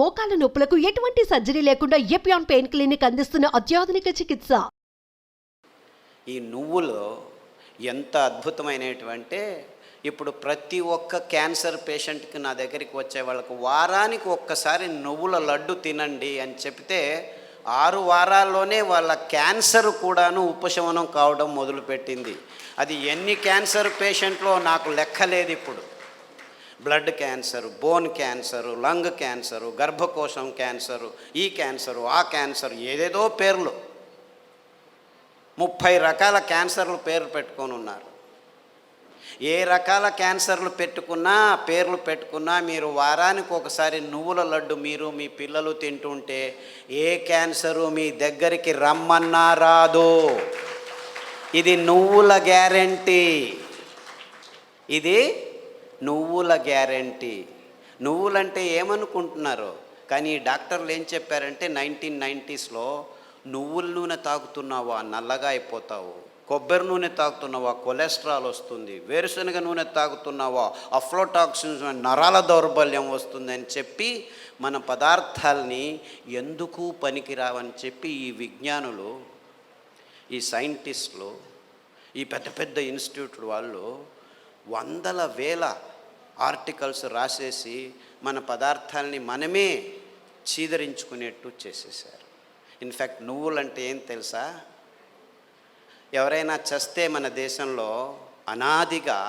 మోకాల నొప్పులకు ఎటువంటి సర్జరీ లేకుండా ఎపియాన్ పెయిన్ క్లినిక్ అందిస్తున్న అత్యాధునిక చికిత్స. ఈ నువ్వులు ఎంత అద్భుతమైనటువంటి, ఇప్పుడు ప్రతి ఒక్క క్యాన్సర్ పేషెంట్కి నా దగ్గరికి వచ్చే వాళ్ళకు వారానికి ఒక్కసారి నువ్వుల లడ్డు తినండి అని చెప్తే 6 వారాల్లోనే వాళ్ళ క్యాన్సర్ కూడాను ఉపశమనం కావడం మొదలుపెట్టింది. అది ఎన్ని క్యాన్సర్ పేషెంట్లో నాకు లెక్కలేదు. ఇప్పుడు blood cancer, bone cancer, lung cancer, గర్భకోశం క్యాన్సరు, ఈ క్యాన్సరు, ఆ క్యాన్సరు, ఏదేదో పేర్లు 30 రకాల క్యాన్సర్లు పేర్లు పెట్టుకొని ఉన్నారు. ఏ రకాల క్యాన్సర్లు పెట్టుకున్నా, పేర్లు పెట్టుకున్నా, మీరు వారానికి ఒకసారి నువ్వుల లడ్డు మీరు మీ పిల్లలు తింటుంటే ఏ క్యాన్సరు మీ దగ్గరికి రమ్మన్నా రాదు. ఇది నువ్వుల గ్యారెంటీ. ఇది నువ్వుల గ్యారెంటీ. నువ్వులంటే ఏమనుకుంటున్నారు? కానీ డాక్టర్లు ఏం చెప్పారంటే 1990స్లో నువ్వుల నూనె తాగుతున్నావా నల్లగా అయిపోతావు, కొబ్బరి నూనె తాగుతున్నావా కొలెస్ట్రాల్ వస్తుంది, వేరుశనగ నూనె తాగుతున్నావా అఫ్లోటాక్సిన్స్ నరాల దౌర్బల్యం వస్తుందని చెప్పి మన పదార్థాలని ఎందుకు పనికిరావని చెప్పి ఈ విజ్ఞానులు, ఈ సైంటిస్టులు, ఈ పెద్ద పెద్ద ఇన్స్టిట్యూట్ వాళ్ళు వందల వేల ఆర్టికల్స్ రాసేసి మన పదార్థాలని మనమే చీదరించుకునేట్టు చేసేసారు. ఇన్ఫ్యాక్ట్ నువ్వులంటే ఏం తెలుసా? ఎవరైనా చస్తే మన దేశంలో అనాదిగా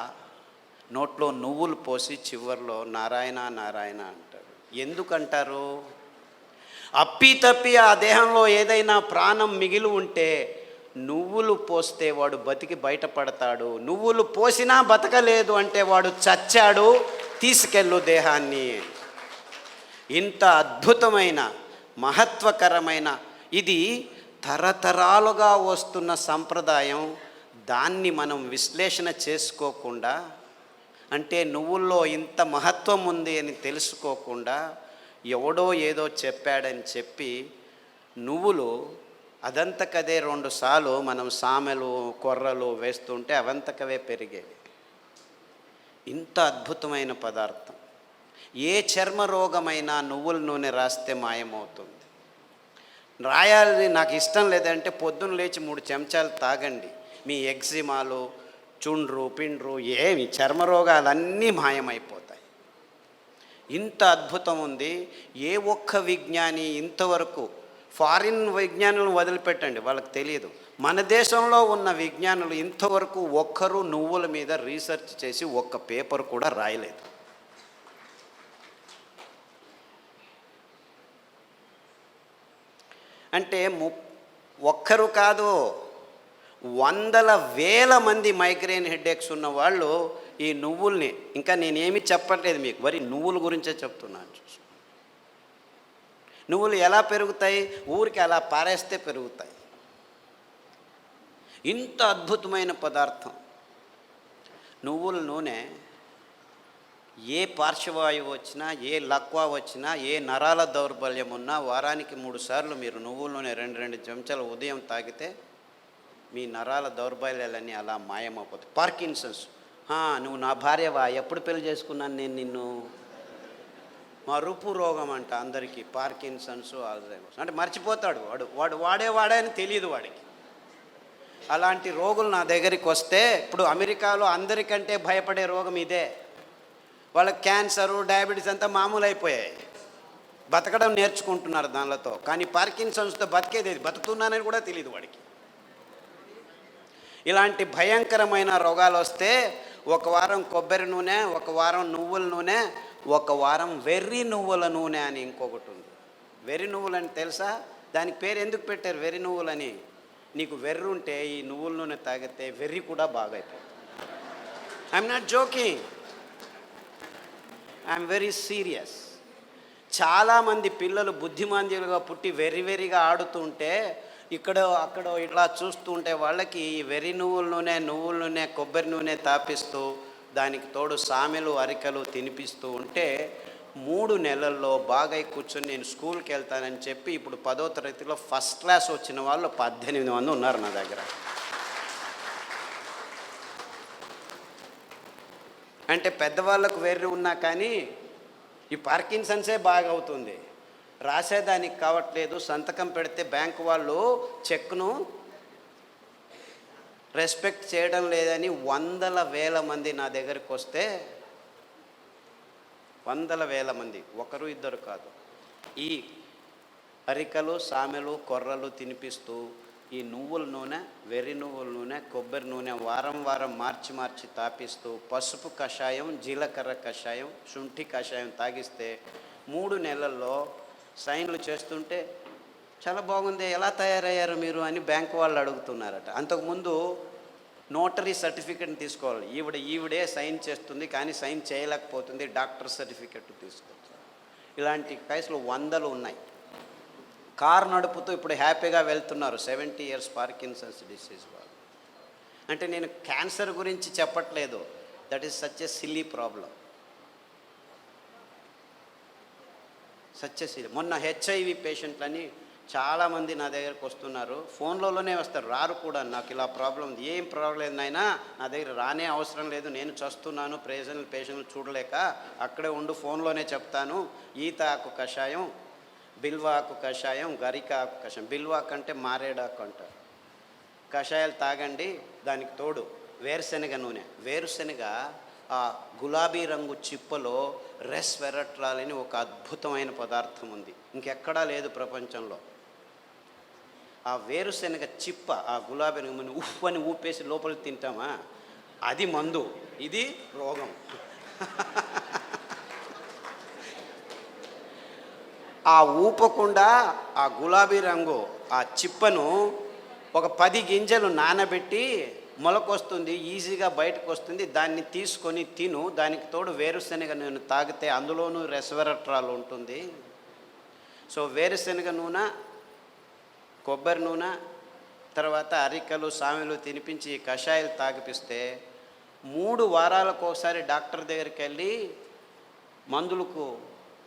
నోట్లో నువ్వులు పోసి చివర్లో నారాయణ నారాయణ అంటారు. ఎందుకంటారు? అప్పి ఆ దేహంలో ఏదైనా ప్రాణం మిగిలి ఉంటే నువ్వులు పోస్తే వాడు బతికి బయటపడతాడు, నువ్వులు పోసినా బతకలేదు అంటే వాడు చచ్చాడు, తీసుకెళ్ళు దేహాన్ని. ఇంత అద్భుతమైన మహత్వకరమైన ఇది తరతరాలుగా వస్తున్న సంప్రదాయం. దాన్ని మనం విశ్లేషణ చేసుకోకుండా, అంటే నువ్వుల్లో ఇంత మహత్వం ఉంది అని తెలుసుకోకుండా ఎవడో ఏదో చెప్పాడని చెప్పి నువ్వులు అదంతకదే 2 సార్లు మనం సామెలు కొర్రలు వేస్తుంటే అవంతకవే పెరిగేవి. ఇంత అద్భుతమైన పదార్థం. ఏ చర్మ రోగమైనా నువ్వుల నూనె రాస్తే మాయమవుతుంది. రాయాలి నాకు ఇష్టం లేదంటే పొద్దున్న లేచి 3 చెంచాలు తాగండి, మీ ఎగ్జిమాలు, చుండ్రు పిండ్రు ఏమి చర్మ రోగాలన్నీ మాయమైపోతాయి. ఇంత అద్భుతం ఉంది. ఏ ఒక్క విజ్ఞాని ఇంతవరకు, ఫారిన్ విజ్ఞానులను వదిలిపెట్టండి, వాళ్ళకి తెలియదు, మన దేశంలో ఉన్న విజ్ఞానులు ఇంతవరకు ఒక్కరు నువ్వుల మీద రీసెర్చ్ చేసి ఒక్క పేపర్ కూడా రాయలేదు. అంటే ఒక్కరు కాదు, వందల వేల మంది మైగ్రేన్ హెడేక్స్ ఉన్న వాళ్ళు ఈ నువ్వుల్ని, ఇంకా నేనేమి చెప్పట్లేదు మీకు, వరి నువ్వుల గురించే చెప్తున్నాను. నువ్వులు ఎలా పెరుగుతాయి? ఊరికి అలా పారేస్తే పెరుగుతాయి. ఇంత అద్భుతమైన పదార్థం నువ్వుల నూనె. ఏ పార్శ్వవాయువు వచ్చినా, ఏ లక్వా వచ్చినా, ఏ నరాల దౌర్బల్యం ఉన్నా వారానికి 3 సార్లు మీరు నువ్వుల నూనె 2 చెంచాలు ఉదయం తాగితే మీ నరాల దౌర్బల్యాలన్నీ అలా మాయమైపోతాయి. పార్కిన్సన్స్, నువ్వు నా భార్యవా, ఎప్పుడు పెళ్లి చేసుకున్నాను నేను నిన్ను, మరుపు రోగం అంట అందరికీ, పార్కిన్సన్స్, ఆల్జైమర్స్ అంటే మర్చిపోతాడు వాడు వాడే అని తెలియదు వాడికి. అలాంటి రోగులు నా దగ్గరికి వస్తే, ఇప్పుడు అమెరికాలో అందరికంటే భయపడే రోగం ఇదే. వాళ్ళకి క్యాన్సరు, డయాబెటీస్ అంతా మామూలు అయిపోయాయి, బతకడం నేర్చుకుంటున్నారు దానిలతో. కానీ పార్కిన్సన్స్తో బతికేది, బతుకుతున్నానని కూడా తెలియదు వాడికి. ఇలాంటి భయంకరమైన రోగాలు వస్తే 1 వారం కొబ్బరి నూనె, 1 వారం నువ్వుల నూనె, 1 వారం వెర్రి నువ్వుల నూనె అని ఇంకొకటి ఉంది. వెర్రి నువ్వులని తెలుసా? దానికి పేరు ఎందుకు పెట్టారు వెర్రి నువ్వులని? నీకు వెర్రి ఉంటే ఈ నువ్వుల నూనె తాగితే వెర్రి కూడా బాగా అయిపోతుంది. I'm not joking, I'm very serious. చాలామంది పిల్లలు బుద్ధిమాంద్యులుగా పుట్టి వెర్రిగా ఆడుతుంటే అక్కడ ఇట్లా చూస్తూ ఉంటే వాళ్ళకి ఈ వెర్రి నువ్వుల నూనె కొబ్బరి నూనె తాపిస్తూ దానికి తోడు సామెలు అరికలు తినిపిస్తూ ఉంటే 3 నెలల్లో బాగా కూర్చొని నేను స్కూల్కి వెళ్తానని చెప్పి ఇప్పుడు 10వ తరగతిలో ఫస్ట్ క్లాస్ వచ్చిన వాళ్ళు 18 మంది ఉన్నారు నా దగ్గర. అంటే పెద్దవాళ్ళకు వెర్రి ఉన్నా కానీ ఈ పార్కిన్సన్సే బాగా అవుతుంది. రాసేదానికి కావట్లేదు, సంతకం పెడితే బ్యాంకు వాళ్ళు చెక్ను రెస్పెక్ట్ చేయడం లేదని వందల వేల మంది నా దగ్గరికి వస్తే, వందల వేల మంది, ఒకరు ఇద్దరు కాదు, ఈ అరికలు సామెలు కొర్రలు తినిపిస్తూ ఈ నువ్వుల నూనె, వెర్రి నువ్వుల నూనె, కొబ్బరి నూనె వారం వారం మార్చి తాపిస్తూ పసుపు కషాయం, జీలకర్ర కషాయం, శుంఠి కషాయం తాగిస్తే 3 నెలల్లో సైన్లు చేస్తుంటే చాలా బాగుంది, ఎలా తయారయ్యారు మీరు అని బ్యాంకు వాళ్ళు అడుగుతున్నారట. అంతకుముందు నోటరీ సర్టిఫికెట్ని తీసుకోవాలి, ఈవిడే సైన్ చేస్తుంది కానీ సైన్ చేయలేకపోతుంది, డాక్టర్ సర్టిఫికెట్ తీసుకోవచ్చు. ఇలాంటి కేసులు వందలు ఉన్నాయి. కారు నడుపుతూ ఇప్పుడు హ్యాపీగా వెళ్తున్నారు 70 years పార్కిన్సన్స్ డిసీజ్ వాళ్ళు. అంటే నేను క్యాన్సర్ గురించి చెప్పట్లేదు, that is such a silly problem, such a silly. మొన్న హెచ్ఐవి పేషెంట్లని చాలామంది నా దగ్గరకు వస్తున్నారు, ఫోన్లలోనే వస్తారు, రారు కూడా. నాకు ఇలా ప్రాబ్లం ఉంది, ఏం ప్రాబ్లం లేదు నాయనా, నా దగ్గర రానే అవసరం లేదు, నేను చస్తున్నాను, పేషెంట్లు చూడలేక, అక్కడే ఉండు, ఫోన్లోనే చెప్తాను. ఈత ఆకు కషాయం, బిల్వాకు కషాయం, గరిక ఆకు కషాయం, బిల్వాకు అంటే మారేడాకు అంటారు, కషాయాలు తాగండి. దానికి తోడు వేరుశనగ నూనె. వేరుశనగ ఆ గులాబీ రంగు చిప్పలో రెస్వెరట్రాల్ అని ఒక అద్భుతమైన పదార్థం ఉంది, ఇంకెక్కడా లేదు ప్రపంచంలో. ఆ వేరుశనగ చిప్ప, ఆ గులాబీ రంగు ఉఫ్ అని ఊపేసి లోపలికి తింటామా, అది మందు, ఇది రోగం. ఆ ఊపకుండా ఆ గులాబీ రంగు ఆ చిప్పను ఒక 10 గింజలు నానబెట్టి మొలకొస్తుంది, ఈజీగా బయటకు వస్తుంది, దాన్ని తీసుకొని తిను. దానికి తోడు వేరుశనగ నూనె తాగితే అందులోనూ రెస్వెరట్రాల్ ఉంటుంది. సో వేరుశనగ నూనె, కొబ్బరి నూనె, తర్వాత అరికలు సామెలు తినిపించి కషాయాలు తాగిపిస్తే 3 వారాలకు ఒకసారి డాక్టర్ దగ్గరికి వెళ్ళి మందులకు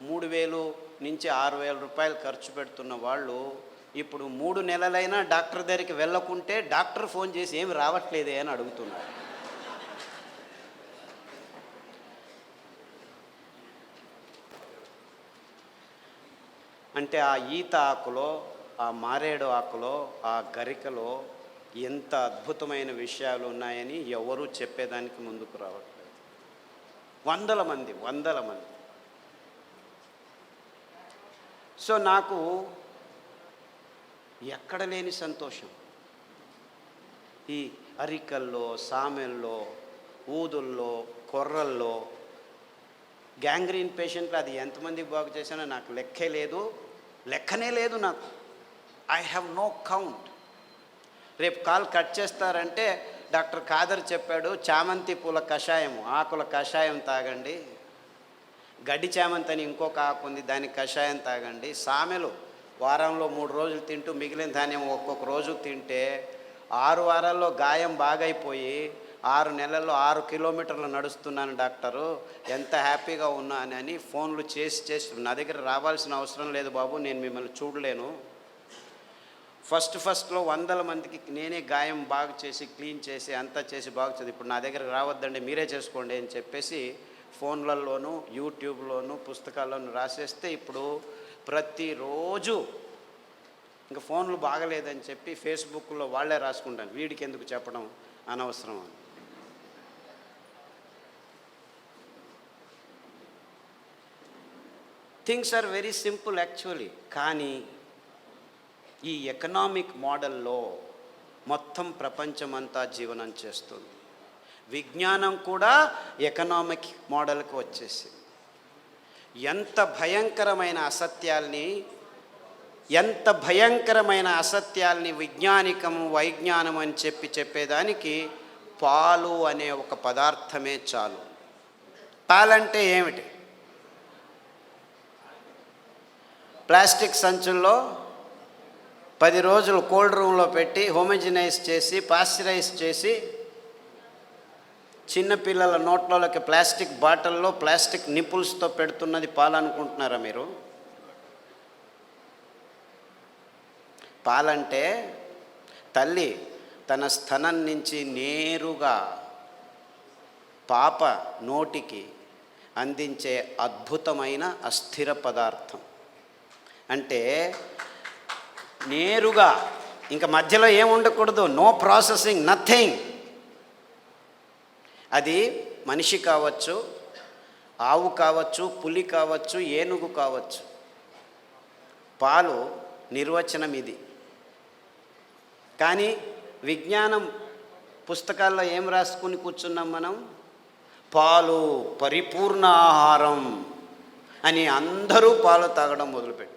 3,000 నుంచి 6,000 రూపాయలు ఖర్చు పెడుతున్న వాళ్ళు ఇప్పుడు 3 నెలలైనా డాక్టర్ దగ్గరికి వెళ్ళకుంటే డాక్టర్ ఫోన్ చేసి ఏమి రావట్లేదే అని అడుగుతున్నారు. అంటే ఆ ఈత ఆకులో, ఆ మారేడు ఆకులో, ఆ గరికలో ఎంత అద్భుతమైన విషయాలు ఉన్నాయని ఎవరూ చెప్పేదానికి ముందుకు రావట్లేదు. వందల మంది. సో నాకు ఎక్కడ లేని సంతోషం. ఈ అరికల్లో, సామెల్లో, ఊదుల్లో, కొర్రల్లో, గ్యాంగ్రీన్ పేషెంట్లు అది ఎంతమందికి బాగు చేశానో నాకు లెక్కనే లేదు నాకు. I have no count. రేపు కాల్ కట్ చేస్తారంటే డాక్టర్ ఖాదర్ చెప్పాడు, చామంతి పూల కషాయం, ఆకుల కషాయం తాగండి. గడ్డి చామంతి అని ఇంకొక ఆకు ఉంది, దానికి కషాయం తాగండి. సామెలు వారంలో 3 రోజులు తింటూ మిగిలిన ధాన్యం ఒక్కొక్క రోజు తింటే 6 వారాల్లో గాయం బాగైపోయి 6 నెలల్లో 6 కిలోమీటర్లు నడుస్తున్నాను డాక్టరు, ఎంత హ్యాపీగా ఉన్నానని ఫోన్లు చేసి నా దగ్గర రావాల్సిన అవసరం లేదు బాబు, నేను మిమ్మల్ని చూడలేను. ఫస్ట్లో 100 మందికి నేనే గాయం బాగు చేసి క్లీన్ చేసి అంతా చేసి బాగు చేసి, ఇప్పుడు నా దగ్గర రావద్దండి మీరే చేసుకోండి అని చెప్పేసి ఫోన్లలోనూ యూట్యూబ్లోనూ పుస్తకాల్లోనూ రాసేస్తే ఇప్పుడు ప్రతిరోజు ఇంకా ఫోన్లు బాగలేదని చెప్పి ఫేస్బుక్లో వాళ్ళే రాసుకుంటాను, వీడికి ఎందుకు చెప్పడం అనవసరం అని. Things are very simple actually. కానీ ఈ ఎకనామిక్ మోడల్లో మొత్తం ప్రపంచమంతా జీవనం చేస్తుంది. విజ్ఞానం కూడా ఎకనామిక్ మోడల్కి వచ్చేసి ఎంత భయంకరమైన అసత్యాల్ని వైజ్ఞానం అని చెప్పేదానికి పాలు అనే ఒక పదార్థమే చాలు. పాలంటే ఏమిటి? ప్లాస్టిక్ సంచుల్లో 10 రోజులు కోల్డ్ రూమ్లో పెట్టి హోమోజినైజ్ చేసి పాశ్చరైజ్ చేసి చిన్నపిల్లల నోట్లలోకి ప్లాస్టిక్ బాటిల్లో ప్లాస్టిక్ నిపుల్స్తో పెడుతున్నది పాలనుకుంటున్నారా మీరు? పాలంటే తల్లి తన స్తనం నుంచి నేరుగా పాప నోటికి అందించే అద్భుతమైన అస్థిర పదార్థం. అంటే నేరుగా ఇంకా మధ్యలో ఏం ఉండకూడదు, నో ప్రాసెసింగ్, నథింగ్. అది మనిషి కావచ్చు, ఆవు కావచ్చు, పులి కావచ్చు, ఏనుగు కావచ్చు. పాలు నిర్వచనం ఇది. కానీ విజ్ఞానం పుస్తకాల్లో ఏం రాసుకుని కూర్చున్నాం మనం? పాలు పరిపూర్ణ ఆహారం అని అందరూ పాలు తాగడం మొదలుపెట్టారు.